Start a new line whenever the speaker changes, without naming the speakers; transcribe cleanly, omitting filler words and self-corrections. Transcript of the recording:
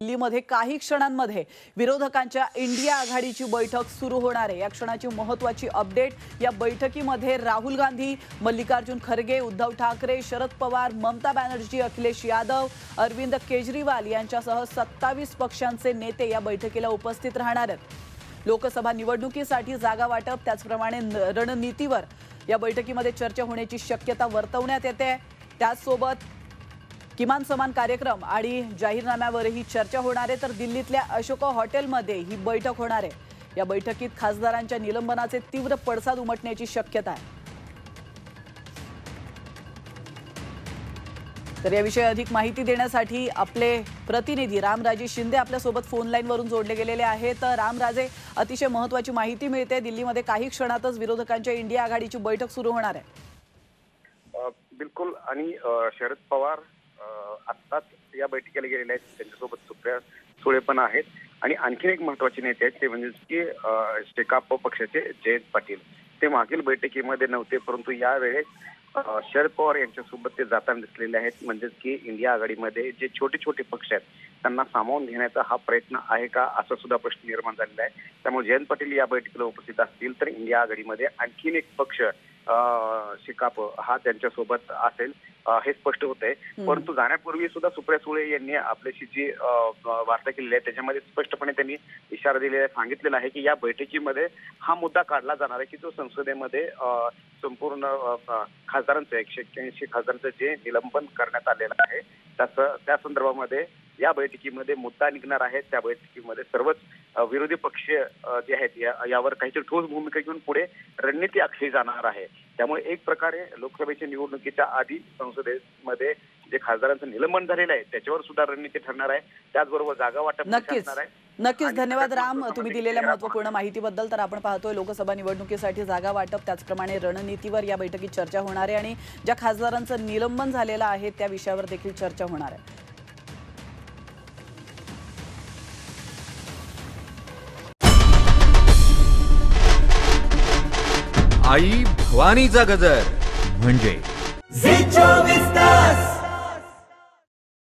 दिल्लीमध्ये काही क्षणांमध्ये विरोधकांच्या इंडिया आघाडीची बैठक सुरू होणार आहे। या क्षणाची महत्त्वाची अपडेट। या बैठकीमध्ये राहुल गांधी, मल्लिकार्जुन खरगे, उद्धव ठाकरे, शरद पवार, ममता बॅनर्जी, अखिलेश यादव, अरविंद केजरीवाल यांच्यासह 27 पक्षांचे नेते या बैठकीला उपस्थित राहणार आहेत। लोकसभा निवडणुकीसाठी जागा वाटप त्याचप्रमाणे रणनीतीवर या बैठकीमध्ये चर्चा होण्याची शक्यता वर्तवण्यात येते। त्यासोबत किमान समान कार्यक्रम आणि जाहीरनाम्यावरही चर्चा होणार आहे। तर दिल्लीतल्या अशोका हॉटेलमध्ये ही बैठक होणार आहे। या बैठकीत खासदारांच्या निलंबनाचे तीव्र पडसाद उमटण्याची शक्यता आहे। तर याविषयी अधिक माहिती देण्यासाठी आपले प्रतिनिधी रामराजे शिंदे आपल्या सोबत फोन लाईन वरून जोडले गेलेले आहेत। रामराजे, अतिशय महत्त्वाची माहिती मिळते, दिल्लीमध्ये काही क्षणातच विरोधकांच्या इंडिया आघाडीची बैठक सुरू होणार आहे।
बिलकुल, आणि शरद पवार आत्ताच या बैठकीला गेलेले आहेत। त्यांच्यासोबत सुप्रिया सुळे पण आहेत आणि आणखीन एक महत्त्वाचे नेते आहेत, ते म्हणजे की शेकाप पक्षाचे जयंत पाटील। ते मागील बैठकीमध्ये नव्हते, परंतु यावेळेस शरद पवार यांच्यासोबत ते जाताना दिसलेले आहेत। म्हणजेच की इंडिया आघाडीमध्ये जे छोटे छोटे पक्ष आहेत त्यांना सामावून घेण्याचा हा प्रयत्न आहे का, असा सुद्धा प्रश्न निर्माण झालेला आहे। त्यामुळे जयंत पाटील या बैठकीला उपस्थित असतील तर इंडिया आघाडीमध्ये आणखीन एक पक्ष शेकाप हा त्यांच्यासोबत असेल हे स्पष्ट होत आहे। परंतु जाण्यापूर्वी सुद्धा सुप्रिया सुळे यांनी आपल्याशी जी वार्ता केलेली आहे त्याच्यामध्ये स्पष्टपणे त्यांनी इशारा दिलेला सांगितलेला आहे की या बैठकीमध्ये हा मुद्दा काढला जाणार आहे की जो संसदेमध्ये संपूर्ण खासदारांचं 181 खासदारांचं जे निलंबन करण्यात आलेलं आहे त्या संदर्भामध्ये या बैठकीमध्ये मुद्दा निघणार आहे। त्या बैठकीमध्ये सर्वच विरोधी पक्ष जे आहेत यावर काहीतरी ठोस भूमिका घेऊन पुढे रणनीती आखली जाणार आहे। त्यामुळे एक प्रकारे लोकसभेच्या निवडणुकीच्या आधी संसदेमध्ये जे खासदारांचं निलंबन झालेलं आहे त्याच्यावर सुद्धा रणनीती ठरणार आहे। त्याचबरोबर जागा वाटप
नक्कीच नक्कीच धन्यवाद राम, तुम्ही दिलेल्या महत्त्वपूर्ण माहितीबद्दल। तर आपण पाहतोय लोकसभा निवडणुकीसाठी जागा वाटप त्याचप्रमाणे रणनीतीवर या बैठकीत चर्चा होणार आहे आणि ज्या खासदारांचं निलंबन झालेलं आहे त्या विषयावर देखील चर्चा होणार आहे।
आई भवानीचा गजर म्हणजे
झी 24 तास।